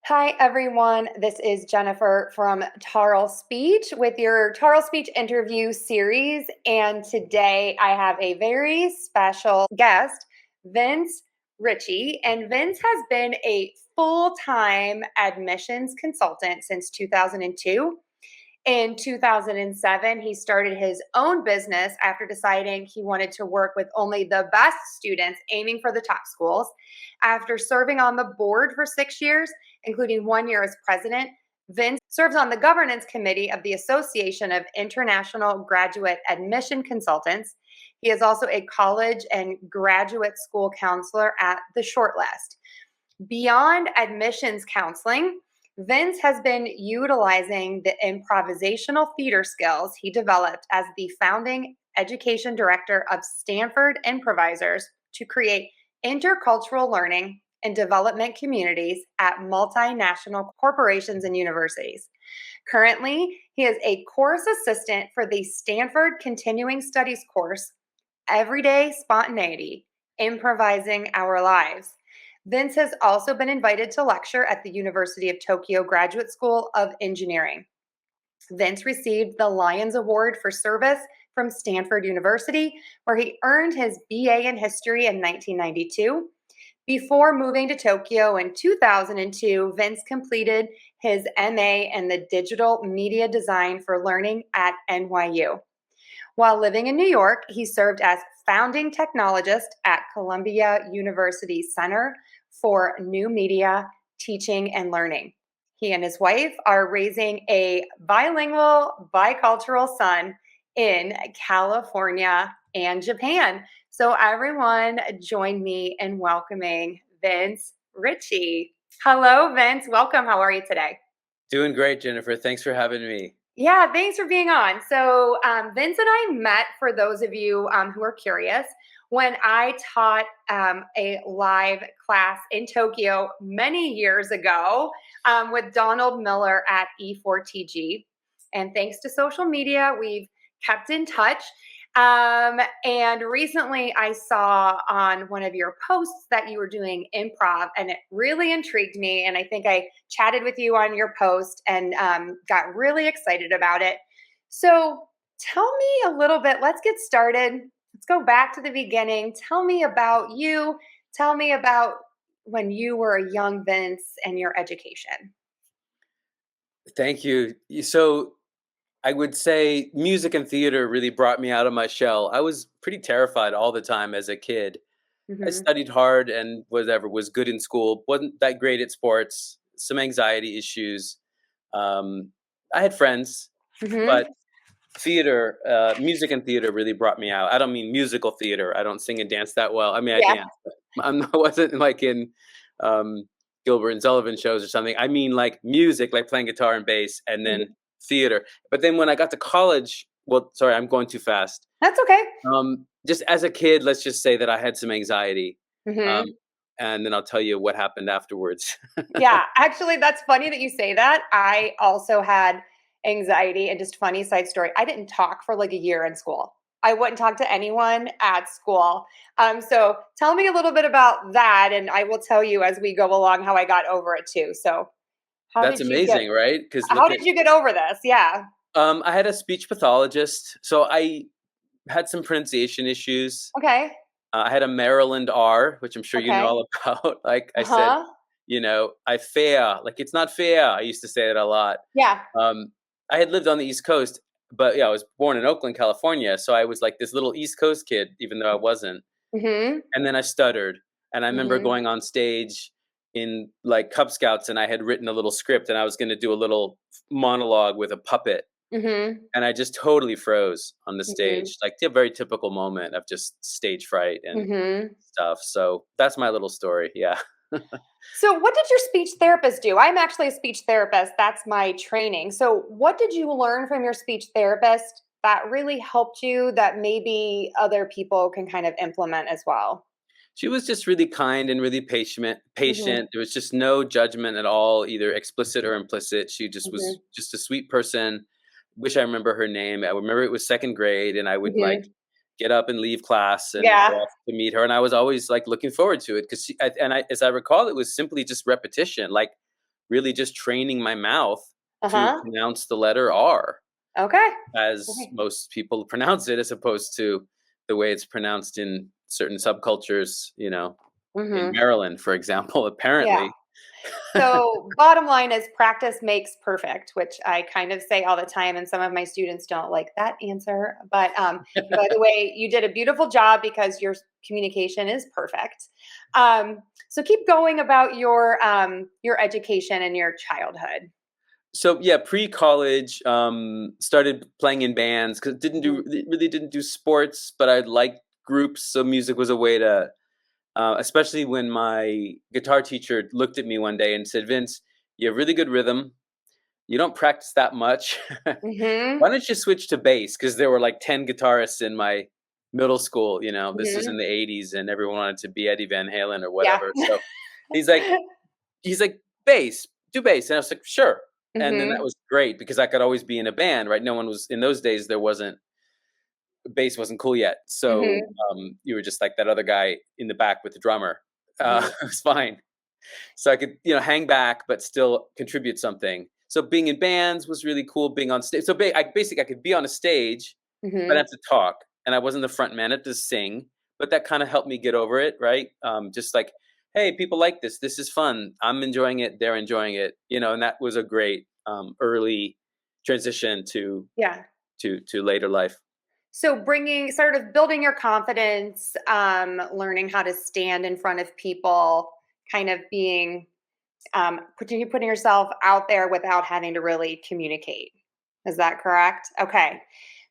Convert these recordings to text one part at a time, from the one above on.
Hi, everyone. This is Jennifer from Tarl Speech with your Tarl Speech interview series. And today I have a very special guest, Vince Ritchie. And Vince has been a full time admissions consultant since 2002. In 2007, he started his own business after deciding he wanted to work with only the best students aiming for the top schools. After serving on the board for 6 years, including 1 year as president, Vince serves on the governance committee of the Association of International Graduate Admission Consultants. He is also a college and graduate school counselor at the Shortlist. Beyond admissions counseling, Vince has been utilizing the improvisational theater skills he developed as the founding education director of Stanford Improvisers to create intercultural learning and development communities at multinational corporations and universities. Currently, he is a course assistant for the Stanford Continuing Studies course, Everyday Spontaneity, Improvising Our Lives. Vince has also been invited to lecture at the University of Tokyo Graduate School of Engineering. Vince received the Lions Award for Service from Stanford University, where he earned his BA in History in 1992. Before moving to Tokyo in 2002, Vince completed his MA in the Digital Media Design for Learning at NYU. While living in New York, he served as founding technologist at Columbia University Center for New Media, Teaching, and Learning. He and his wife are raising a bilingual, bicultural son in California and Japan. So, everyone, join me in welcoming Vince Ritchie. Hello, Vince. Welcome. How are you today? Doing great, Jennifer. Thanks for having me. Yeah, thanks for being on. So, Vince and I met, for those of you who are curious, when I taught a live class in Tokyo many years ago with Donald Miller at E4TG. And thanks to social media, we've kept in touch. And recently I saw on one of your posts that you were doing improv, and it really intrigued me. And I think I chatted with you on your post and got really excited about it. So tell me a little bit, let's get started. Let's go back to the beginning. Tell me about you. Tell me about when you were a young Vince and your education. Thank you. So I would say music and theater really brought me out of my shell. I was pretty terrified all the time as a kid. I Hmm. studied hard and whatever, was good in school, wasn't that great at sports, some anxiety issues. Um, I had friends, but Hmm. music and theater really brought me out. I don't mean musical theater. I don't sing and dance that well. I mean, I Yeah. dance, but I wasn't like in um, Gilbert and Sullivan shows or something. I mean, like music, like playing guitar and bass, and Mhm. then theater. But then when I got to college, well, sorry, I'm going too fast. That's okay. Just as a kid, let's just say that I had some anxiety, um, Hmm. and then I'll tell you what happened afterwards. Yeah, actually, that's funny that you say that. I also had anxiety, and just funny side story. I didn't talk for like a year in school. I wouldn't talk to anyone at school. So tell me a little bit about that, and I will tell you as we go along how I got over it too. So how That's did you get amazing, right? Because how look at did you get over this? Yeah. I had a speech pathologist, so I had some pronunciation issues. Okay. I had a Maryland R, which I'm sure you know Okay. all about. Like I said, Uh-huh. I fair, like it's not fair. I used to say it a lot. Yeah. Um, I had lived on the East Coast, but yeah, I was born in Oakland, California. So I was like this little East Coast kid, even though I wasn't. Mhm. And then I stuttered. And I remember Mhm. going on stage in like Cub Scouts, and I had written a little script, and I was going to do a little monologue with a puppet, Mhm. and I just totally froze on the Mhm. stage, like a very typical moment of just stage fright and Mhm. stuff. So that's my little story. Yeah. So, what did your speech therapist do? I'm actually a speech therapist. That's my training. So, what did you learn from your speech therapist that really helped you that maybe other people can kind of implement as well? She was just really kind and really patient. Mhm. Patient. There was just no judgment at all, either explicit or implicit. She just was Mhm. just a sweet person. Wish I remember her name. I remember it was second grade, and I would like Mhm. get up and leave class and go Yeah. off to meet her. And I was always like looking forward to it because as I recall, it was simply just repetition, like really just training my mouth to Uh-huh. pronounce the letter R Okay. as Okay. most people pronounce it, as opposed to the way it's pronounced in certain subcultures, in Mhm. Maryland, for example, Yeah. apparently. So, bottom line is practice makes perfect, which I kind of say all the time, and some of my students don't like that answer. But by the way, you did a beautiful job because your communication is perfect. Um, so, keep going about your education and your childhood. So yeah, pre-college, started playing in bands because Mhm. really didn't do sports, but I liked groups, so music was a way to. Especially when my guitar teacher looked at me one day and said, "Vince, you have really good rhythm. You don't practice that much. Mhm. Why don't you switch to bass?" Because there were like 10 guitarists in my middle school. This is in Mhm. the '80s, and everyone wanted to be Eddie Van Halen or Yeah. whatever. So he's like, he's like, bass, do bass. And I was like, sure. And then that Mhm. was great because I could always be in a band, right? No one was in those days, bass wasn't cool yet. So Mhm. you were just like that other guy in the back with the drummer. Mhm. It was fine. So I could, hang back, but still contribute something. So being in bands was really cool. Being on stage. So I could be on a stage, but I Mhm. have to talk. And I wasn't the front man, I had to sing. But that kind of helped me get over it, right? Just like, hey, people like this. This is fun. I'm enjoying it. They're enjoying it. And that was a great early transition to Yeah. later life. So bringing sort of building your confidence, learning how to stand in front of people, kind of being putting yourself out there without having to really communicate. Is that correct? Okay.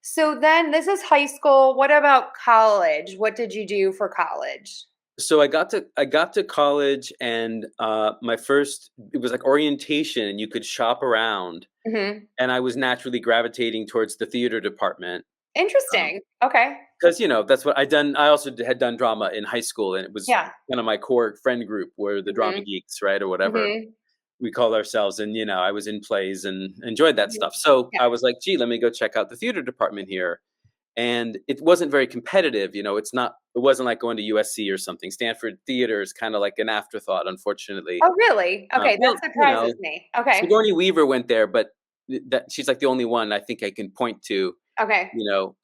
So then this is high school. What about college? What did you do for college? So I got to college, and my first, it was like orientation, and you could shop around, Hmm. and I was naturally gravitating towards the theater department. Interesting. Okay. Because that's what I done. I also had done drama in high school, and it was Yeah. kind of my core friend group were the drama Hmm. geeks, right, or whatever Hmm. we call ourselves. And I was in plays and enjoyed that Hmm. stuff. So Yeah. I was like, gee, let me go check out the theater department here. And it wasn't very competitive. It wasn't like going to USC or something. Stanford theater is kind of like an afterthought, unfortunately. Oh, really? Okay, that Well, surprises me. Okay. Sigourney Weaver went there, but that she's like the only one I think I can point to, Okay.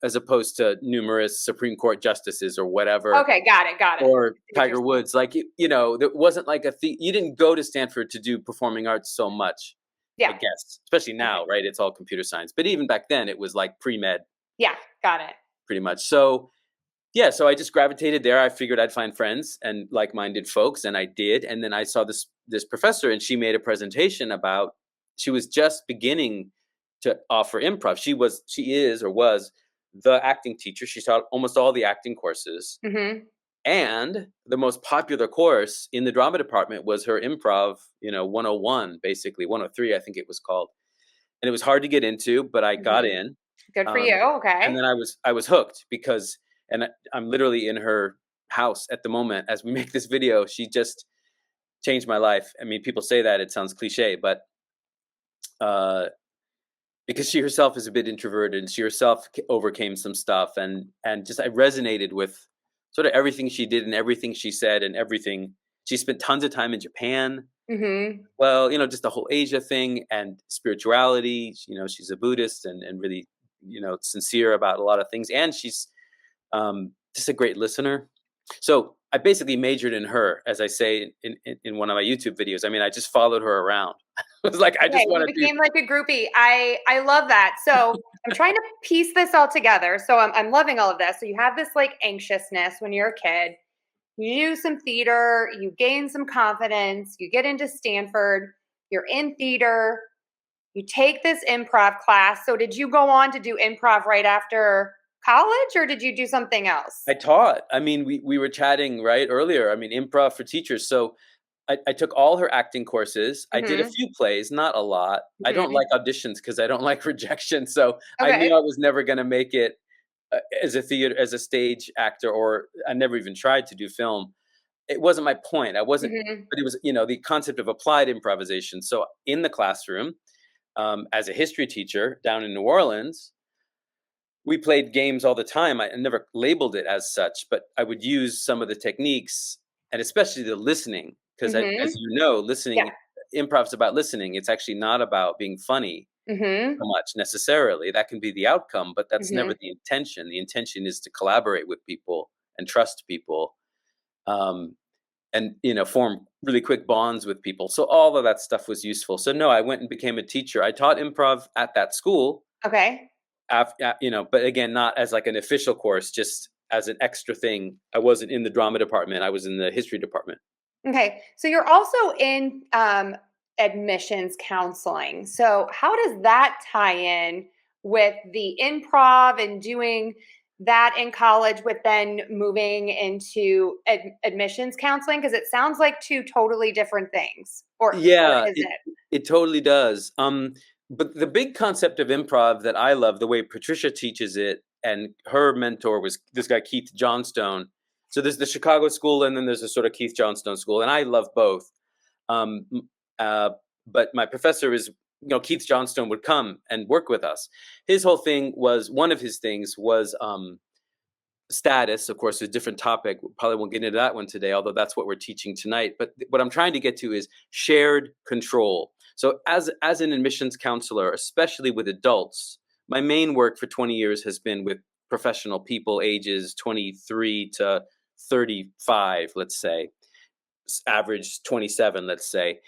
as opposed to numerous Supreme Court justices or whatever, Okay. Got it. Got it. or I see what you're Tiger saying. Woods. Like, there wasn't like you didn't go to Stanford to do performing arts so much, I Yeah. guess, especially Okay. now, right? It's all computer science. But even back then, it was like pre med Yeah. Got it. pretty much. So, yeah, so I just gravitated there. I figured I'd find friends and like-minded folks, and I did. And then I saw this professor, and she made a presentation about. She was just beginning to offer improv. She is or was the acting teacher. She taught almost all the acting courses, Mhm. and the most popular course in the drama department was her improv, 101, basically 103, I think it was called. And it was hard to get into, but I got Mhm. in. Good for you. Um, and Okay. then I was hooked because, I'm literally in her house at the moment as we make this video. She just changed my life. I mean, people say that it sounds cliche, but uh, because she herself is a bit introverted, and she herself overcame some stuff, and just I resonated with sort of everything she did and everything she said and everything. She spent tons of time in Japan. Mhm. Well, just the whole Asia thing and spirituality. She's a Buddhist, and really, sincere about a lot of things. And she's just a great listener. So I basically majored in her, as I say in one of my YouTube videos. I mean, I just followed her around. It was like I Okay, just you want to do. became like a groupie. I love that. So, I'm trying to piece this all together. So, I'm loving all of this. So, you have this like anxiousness when you're a kid. You do some theater, you gain some confidence, you get into Stanford, you're in theater, you take this improv class. So, did you go on to do improv right after college or did you do something else? I taught. I mean, we were chatting right earlier. I mean, improv for teachers. So I took all her acting courses. I did a Mhm. few plays, not a lot. I don't Mhm. like auditions because I don't like rejection. So I knew Okay. I was never going to make it as a stage actor, or I never even tried to do film. It wasn't my point. I wasn't, Mhm. but it was, the concept of applied improvisation. So in the classroom, as a history teacher down in New Orleans, we played games all the time. I never labeled it as such, but I would use some of the techniques, and especially the listening, because as Mhm. you know, Yeah. listening improv's about listening. It's actually not about being funny Mhm. so much necessarily. That can be the outcome, but that's never Mhm. the intention. The intention is to collaborate with people and trust people, um, and form really quick bonds with people. So all of that stuff was useful. So no, I went and became a teacher. I taught improv at that school, Okay. but again, not as like an official course, just as an extra thing. I wasn't in the drama department. I was in the history department. Okay. So you're also in admissions counseling. So how does that tie in with the improv and doing that in college with then moving into admissions counseling? Because it sounds like two totally different things. Or Yeah, is it it? it totally does. But the big concept of improv that I love, the way Patricia teaches it, and her mentor was this guy Keith Johnstone. So there's the Chicago school, and then there's a sort of Keith Johnstone school, and I love both. Um, m- uh, but my professor is, Keith Johnstone would come and work with us. His whole thing was one of his things was status. Of course, a different topic. We probably won't get into that one today, although that's what we're teaching tonight. But what I'm trying to get to is shared control. So as an admissions counselor, especially with adults, my main work for 20 years has been with professional people ages 23 to 35, let's say, average 27, let's say.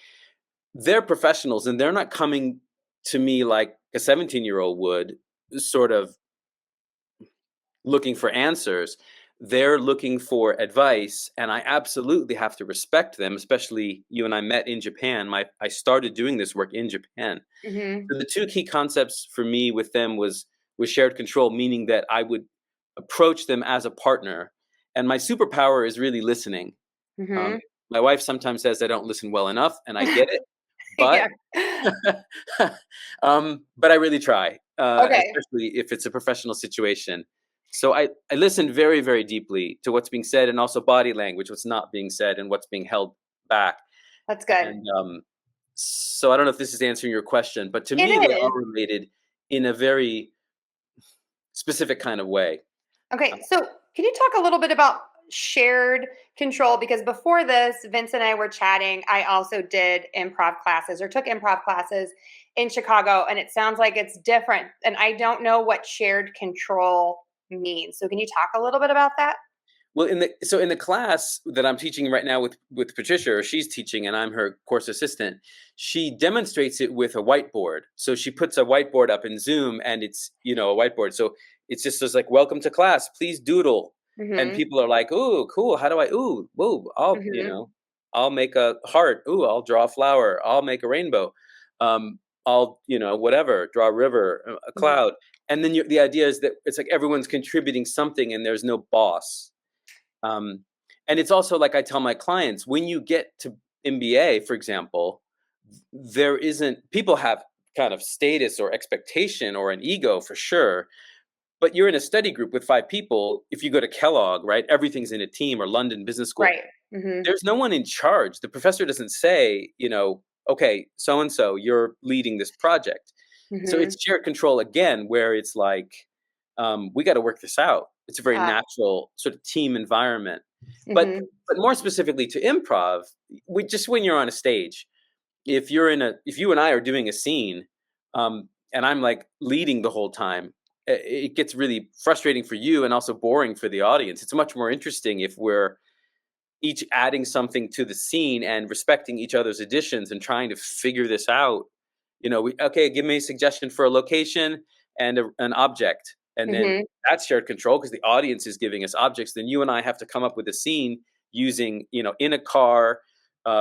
They're professionals and they're not coming to me like a 17-year-old would, sort of looking for answers. They're looking for advice, and I absolutely have to respect them. Especially you and I met in Japan. I started doing this work in Japan. Hmm. So the two key concepts for me with them was shared control, meaning that I would approach them as a partner, and my superpower is really listening. Um, Hmm. my wife sometimes says I don't listen well enough, and I get it, but Yeah. but I really try, Okay. especially if it's a professional situation. So I listen very, very deeply to what's being said and also body language, what's not being said and what's being held back. That's good. And so I don't know if this is answering your question, but to It me, they are is. related in a very specific kind of way. Uh, Okay, so can you talk a little bit about shared control? Because before this, Vince and I were chatting. I also did improv classes or took improv classes in Chicago, and it sounds like it's different. And I don't know what shared control means. So can you talk a little bit about that? Well, in the class that I'm teaching right now with Patricia, or she's teaching, and I'm her course assistant, she demonstrates it with a whiteboard. So she puts a whiteboard up in Zoom, and it's a whiteboard. So it's just says like, "Welcome to class. Please doodle." And Mm-hmm. people are like, "Ooh, cool. How do I? Ooh, whoa! Mm-hmm. I'll make a heart. Ooh, I'll draw a flower. I'll make a rainbow. I'll whatever, draw a river, a Hmm. cloud." And then the idea is that it's like everyone's contributing something, and there's no boss. um, and it's also like I tell my clients, when you get to MBA, for example, there isn't people have kind of status or expectation or an ego for sure, but you're in a study group with five people. If you go to Kellogg, right, everything's in a team, or London Business School. Right. Mm-hmm. There's no one in charge. The professor doesn't say, okay, so and so, you're leading this project. So Mm-hmm. it's shared control again, where it's like, we got to work this out. It's a very Uh, natural sort of team environment. But mm-hmm. but more specifically to improv, just when you're on a stage, if you and I are doing a scene, and I'm like leading the whole time, it gets really frustrating for you and also boring for the audience. It's much more interesting if we're each adding something to the scene and respecting each other's additions and trying to figure this out. Okay, give me a suggestion for a location and an object, and then Mm-hmm. that's shared control because the audience is giving us objects. Then you and I have to come up with a scene using, in a car,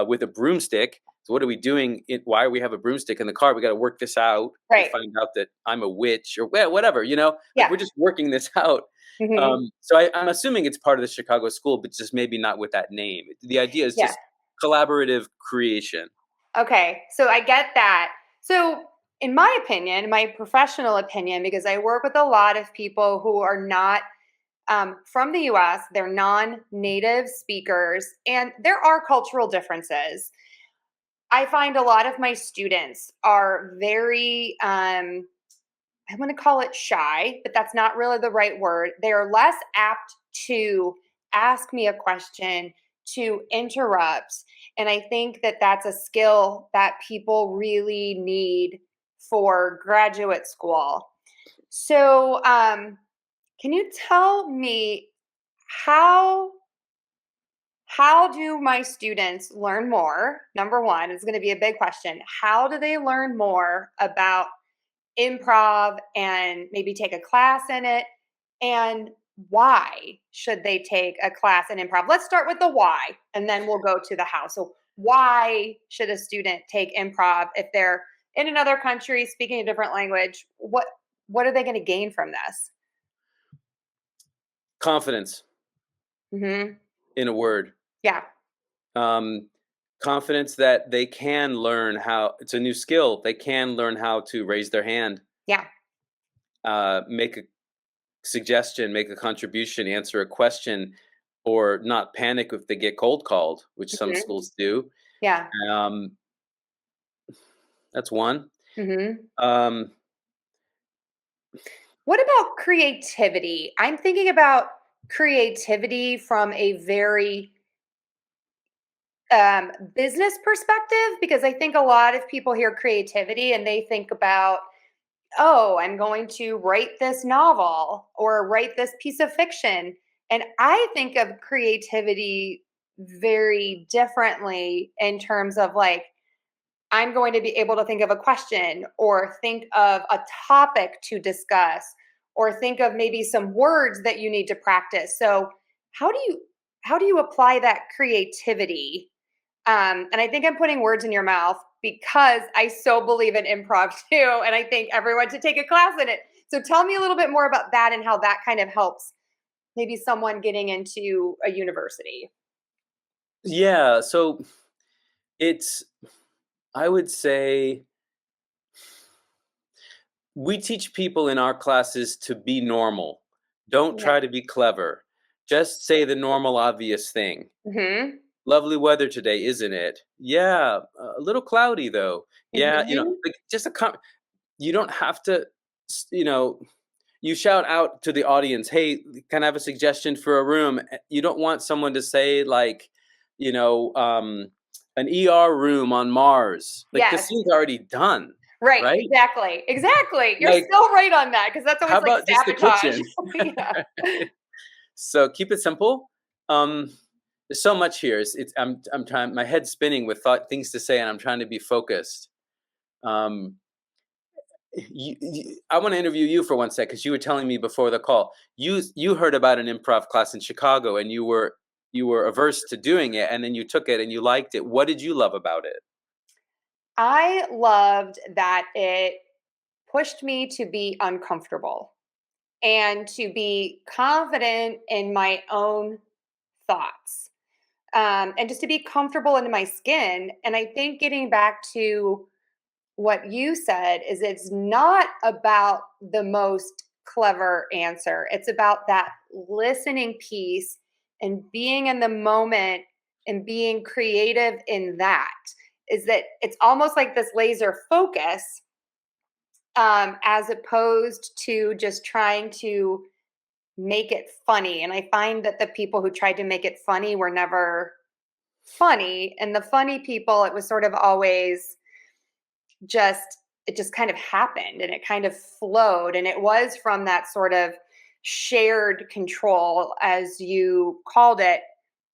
with a broomstick. So what are we doing? Why do we have a broomstick in the car? We got to work this out. We Right. find out that I'm a witch or whatever. Like Yeah. we're just working this out. Mm-hmm. So I'm assuming it's part of the Chicago school, but just maybe not with that name. The idea is Yeah. just collaborative creation. Okay, so I get that. So, in my opinion, my professional opinion, because I work with a lot of people who are not from the US, they're non native speakers, and there are cultural differences. I find a lot of my students are very, I want to call it shy, but that's not really the right word. They are less apt to ask me a question, to interrupt. And I think that that's a skill that people really need for graduate school. So, can you tell me how how do my students learn more? Number one is going to be a big question. How do they learn more about improv and maybe take a class in it? And why should they take a class in improv? Let's start with the why and then we'll go to the how. So, why should a student take improv if they're in another country speaking a different language? What are they going to gain from this? Confidence, Mhm. in a word. Yeah. Um, Confidence that they can learn how, it's a new skill. They can learn how to raise their hand, Yeah. make a suggestion, make a contribution, answer a question, or not panic if they get cold called, which some Mhm. schools do. Yeah. Um, that's one. Mhm. Um, What about creativity? I'm thinking about creativity from a very business perspective because I think a lot of people hear creativity and they think about, oh, I'm going to write this novel or write this piece of fiction. And I think of creativity very differently in terms of like, I'm going to be able to think of a question or think of a topic to discuss or think of maybe some words that you need to practice. So, how do you how do you apply that creativity? And I think I'm putting words in your mouth because I so believe in improv too, and I think everyone should take a class in it. So, tell me a little bit more about that and how that kind of helps maybe someone getting into a university. yeah, so it's, I would say, we teach people in our classes to be normal. Don't Yeah. try to be clever. Just say the normal, obvious thing. Mhm. Lovely weather today, isn't it? Yeah, a little cloudy though. Yeah, Mhm. like just you don't have to, you shout out to the audience, "Hey, can I have a suggestion for a room?" You don't want someone to say like, you know, um, an ER room on Mars. Like the Yes. scene's already done, Right, right? exactly, exactly. You're Like, so right on that because that's how always like about just the sabotage. kitchen? Yeah. So keep it simple. Um, there's so much here. I'm trying. My head's spinning with things to say, and I'm trying to be focused. Um, I want to interview you for one sec because you were telling me before the call. You heard about an improv class in Chicago, and you were averse to doing it, and then you took it and you liked it. What did you love about it? I loved that it pushed me to be uncomfortable and to be confident in my own thoughts, and just to be comfortable in my skin. And I think getting back to what you said is it's not about the most clever answer. It's about that listening piece and being in the moment and being creative in that. Is that it's almost like this laser focus, as opposed to just trying to make it funny. And I find that the people who tried to make it funny were never funny. And the funny people, it was sort of always just it just kind of happened and it kind of flowed and it was from that sort of shared control as you called it,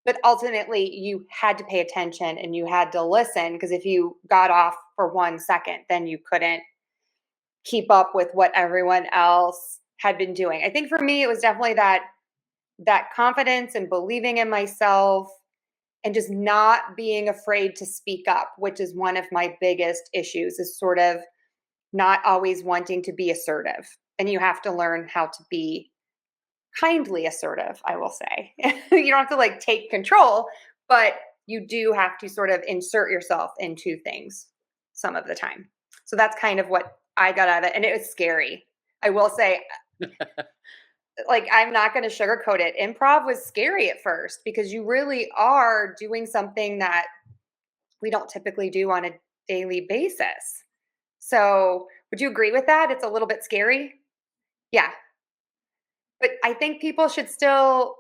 but ultimately you had to pay attention and you had to listen because if you got off for 1 second then you couldn't keep up with what everyone else had been doing. I think for me it was definitely that confidence and believing in myself and just not being afraid to speak up, which is one of my biggest issues is sort of not always wanting to be assertive. And you have to learn how to be kindly assertive, I will say. You don't have to like take control, but you do have to sort of insert yourself into things some of the time. So that's kind of what I got out of it. And it was scary. I will say, like, I'm not going to sugarcoat it. Improv was scary at first because you really are doing something that we don't typically do on a daily basis. So, would you agree with that? It's a little bit scary? Yeah. But I think people should still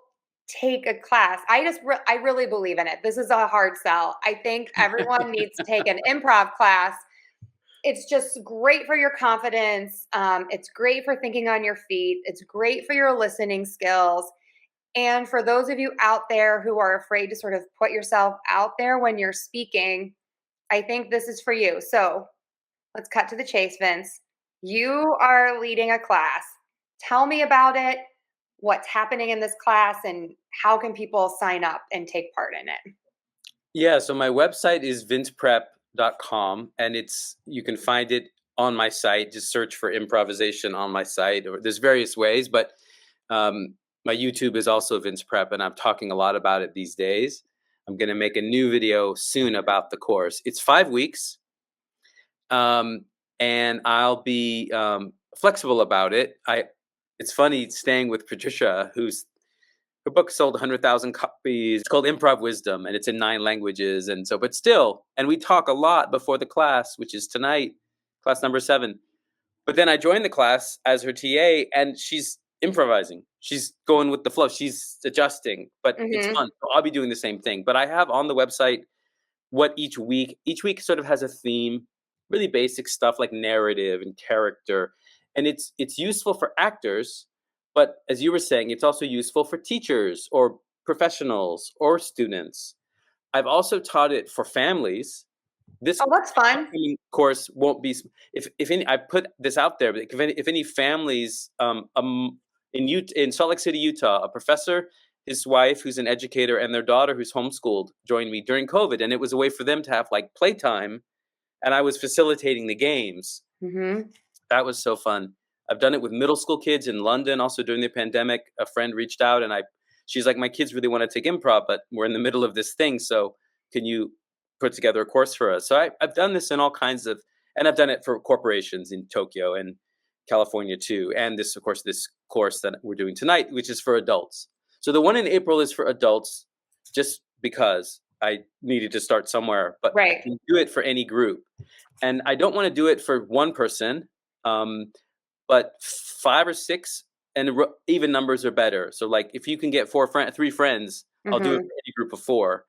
take a class. I really believe in it. This is a hard sell. I think everyone needs to take an improv class. It's just great for your confidence. It's great for thinking on your feet. It's great for your listening skills. And for those of you out there who are afraid to sort of put yourself out there when you're speaking, I think this is for you. So let's cut to the chase, Vince. You are leading a class. Tell me about it. What's happening in this class and how can people sign up and take part in it? Yeah, so my website is vinceprep.com, and you can find it on my site. Just search for improvisation on my site, or there's various ways, but my YouTube is also Vince Prep, and I'm talking a lot about it these days. I'm going to make a new video soon about the course. It's 5 weeks, and I'll be flexible about it. It's funny staying with Patricia, her book sold 100,000 copies. It's called Improv Wisdom, and it's in 9 languages. And so, but still, and we talk a lot before the class, which is tonight, class number 7. But then I joined the class as her TA, and she's improvising. She's going with the flow. She's adjusting, but it's fun. So I'll be doing the same thing. But I have on the website what each week sort of has a theme, really basic stuff like narrative and character. And it's useful for actors. But as you were saying, it's also useful for teachers or professionals or students. I've also taught it for families. This that's fun. course won't be, if any, I put this out there, but if any families in Salt Lake City, Utah, a professor, his wife, who's an educator, and their daughter, who's homeschooled, joined me during COVID. And it was a way for them to have like playtime. And I was facilitating the games. That was so fun. I've done it with middle school kids in London. Also during the pandemic, a friend reached out and she's like, my kids really want to take improv, but we're in the middle of this thing. So can you put together a course for us? So I've done this in all kinds of, and I've done it for corporations in Tokyo and California too. And this, of course, this course that we're doing tonight, which is for adults. So the one in April is for adults, just because I needed to start somewhere, but I can do it for any group. And I don't want to do it for one person. But 5 or 6 and even numbers are better. So like if you can get 3 friends, I'll do it for any group of 4.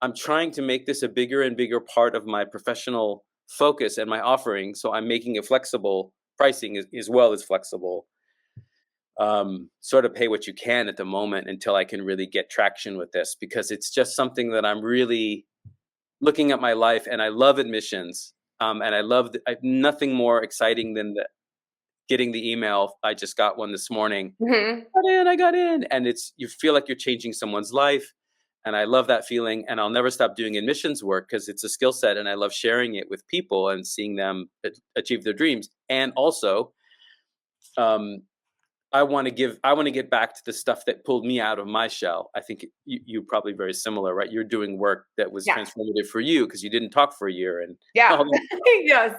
I'm trying to make this a bigger and bigger part of my professional focus and my offering. So I'm making it flexible. Pricing as well as flexible. Sort of pay what you can at the moment until I can really get traction with this, because it's just something that I'm really looking at my life, and I love admissions. And I love nothing more exciting than getting the email. I just got one this morning. I got in. And you feel like you're changing someone's life. And I love that feeling. And I'll never stop doing admissions work because it's a skill set. And I love sharing it with people and seeing them achieve their dreams. And also, I want to get back to the stuff that pulled me out of my shell. I think you probably very similar, right? You're doing work that was transformative for you because you didn't talk for a year. And yes,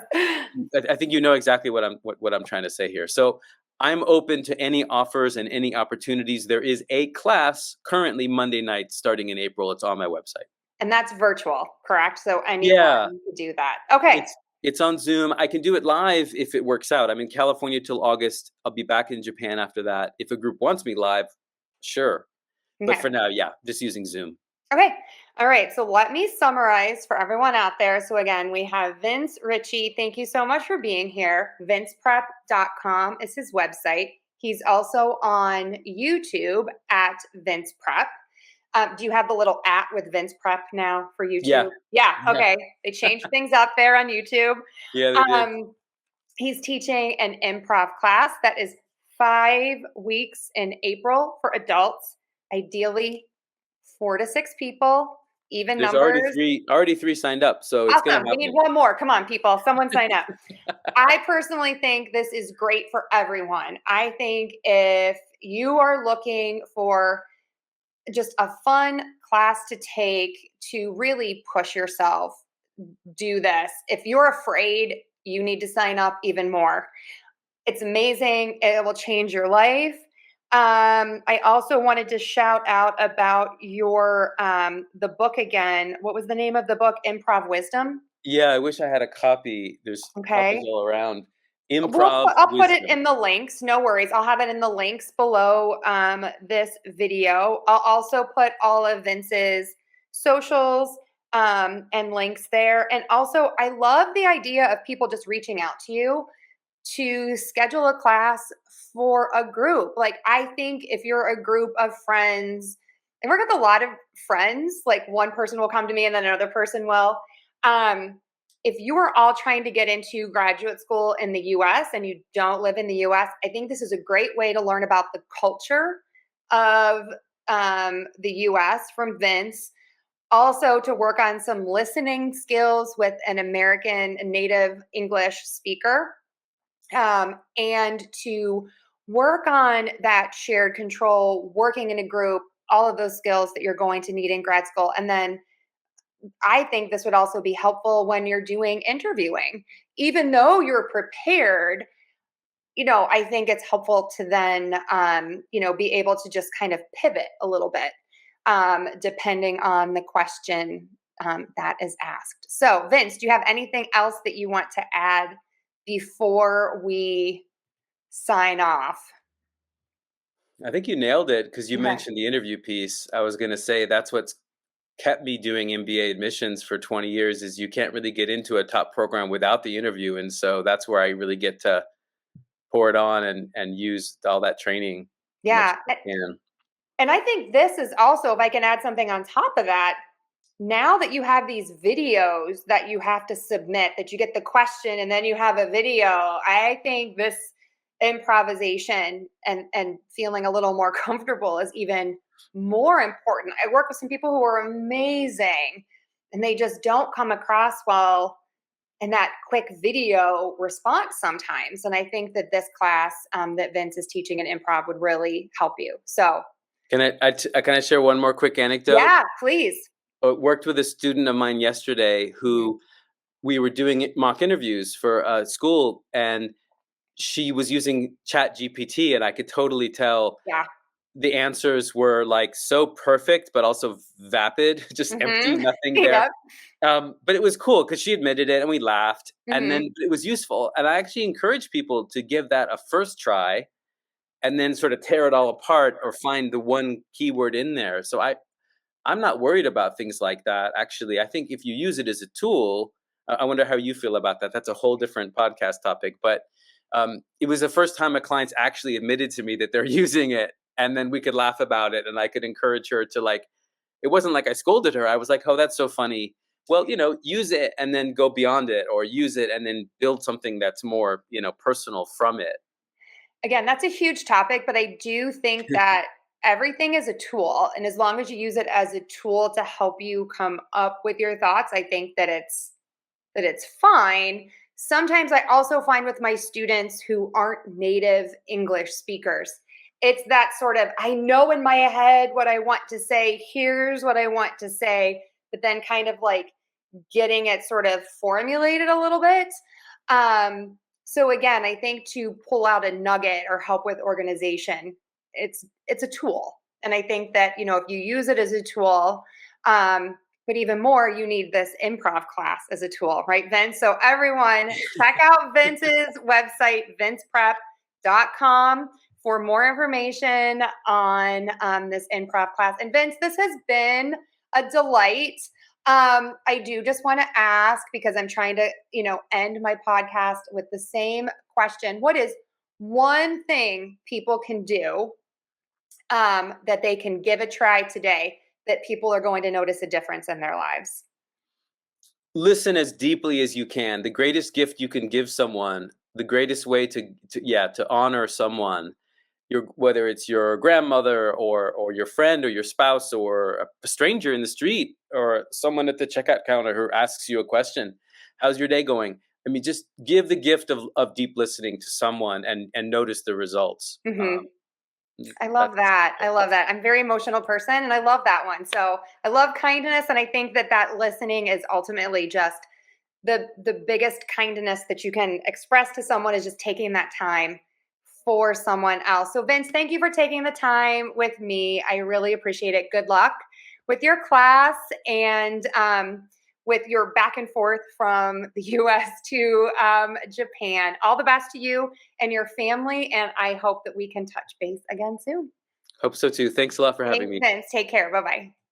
I think you know exactly what I'm trying to say here. So I'm open to any offers and any opportunities. There is a class currently Monday night starting in April. It's on my website. And that's virtual, correct? So anyone can do that. Okay. It's on Zoom. I can do it live if it works out. I'm in California till August. I'll be back in Japan after that. If a group wants me live, sure. Okay. But for now, just using Zoom. Okay. All right. So let me summarize for everyone out there. So again, we have Vince Ritchie. Thank you so much for being here. VincePrep.com is his website. He's also on YouTube at Vince Prep. Do you have the little @ with Vince Prep now for YouTube? Yeah. Okay. They changed things up there on YouTube. Yeah, they did. He's teaching an improv class that is 5 weeks in April for adults, ideally 4 to 6 people, even There's numbers. already three signed up, so it's going to happen. We need one more. Come on, people. Someone sign up. I personally think this is great for everyone. I think if you are looking for just a fun class to take to really push yourself, do this. If you're afraid, you need to sign up even more. It's amazing. It will change your life. I also wanted to shout out about your the book again. What was the name of the book? Improv Wisdom? Yeah, I wish I had a copy. There's copies all around. Improv I'll put it wisdom. in the links. No worries. I'll have it in the links below this video. I'll also put all of Vince's socials and links there. And also, I love the idea of people just reaching out to you to schedule a class for a group. Like, I think if you're a group of friends, I work with a lot of friends, like one person will come to me and then another person will. If you are all trying to get into graduate school in the US and you don't live in the US, I think this is a great way to learn about the culture of the US from Vince. Also, to work on some listening skills with an American native English speaker, and to work on that shared control, working in a group, all of those skills that you're going to need in grad school. And then I think this would also be helpful when you're doing interviewing. Even though you're prepared, I think it's helpful to then, be able to just kind of pivot a little bit, depending on the question that is asked. So, Vince, do you have anything else that you want to add before we sign off? I think you nailed it because you Okay. mentioned the interview piece. I was going to say that's what's kept me doing MBA admissions for 20 years is you can't really get into a top program without the interview. And so that's where I really get to pour it on and use all that training as much Yeah. as I can. And I think this is also, if I can add something on top of that, now that you have these videos that you have to submit, that you get the question and then you have a video, I think this improvisation and feeling a little more comfortable is even more important. I work with some people who are amazing and they just don't come across well in that quick video response sometimes. And I think that this class that Vince is teaching in improv would really help you. So, Can I share one more quick anecdote? yeah, please. I worked with a student of mine yesterday who we were doing mock interviews for a school, and she was using Chat GPT, and I could totally tell Yeah. the answers were like so perfect, but also vapid, just empty, Mm-hmm. nothing there. Yep. But it was cool because she admitted it and we laughed, and then Mm-hmm. it was useful. And I actually encourage people to give that a first try and then sort of tear it all apart or find the one keyword in there. So I'm not worried about things like that. Actually, I think if you use it as a tool, I wonder how you feel about that. That's a whole different podcast topic. But it was the first time a client's actually admitted to me that they're using it, and then we could laugh about it, and I could encourage her to like. It wasn't like I scolded her. I was like, "Oh, that's so funny." Well, use it and then go beyond it, or use it and then build something that's more, personal from it. Again, that's a huge topic, but I do think that everything is a tool. And as long as you use it as a tool to help you come up with your thoughts, I think that it's fine. Sometimes I also find with my students who aren't native English speakers, it's that sort of, I know in my head what I want to say, here's what I want to say, but then kind of like getting it sort of formulated a little bit. So again, I think to pull out a nugget or help with organization, it's a tool. And I think that, if you use it as a tool, but even more, you need this improv class as a tool, right, Vince? So everyone, check out Vince's website, vinceprep.com, for more information on this improv class. And Vince, this has been a delight. I do just want to ask, because I'm trying to, end my podcast with the same question. What is one thing people can do that they can give a try today that people are going to notice a difference in their lives? Listen as deeply as you can. The greatest gift you can give someone, the greatest way to honor someone, whether it's your grandmother or your friend or your spouse or a stranger in the street or someone at the checkout counter who asks you a question. How's your day going? I mean, just give the gift of deep listening to someone and notice the results. Hmm. I love That's that. I love that. I'm a very emotional person and I love that one. So I love kindness. And I think that listening is ultimately just the biggest kindness that you can express to someone, is just taking that time for someone else. So Vince, thank you for taking the time with me. I really appreciate it. Good luck with your class. And with your back and forth from the US to Japan. All the best to you and your family, and I hope that we can touch base again soon. Hope so too. Thanks a lot for having Thanks, me. Vince. Take care. Bye-bye.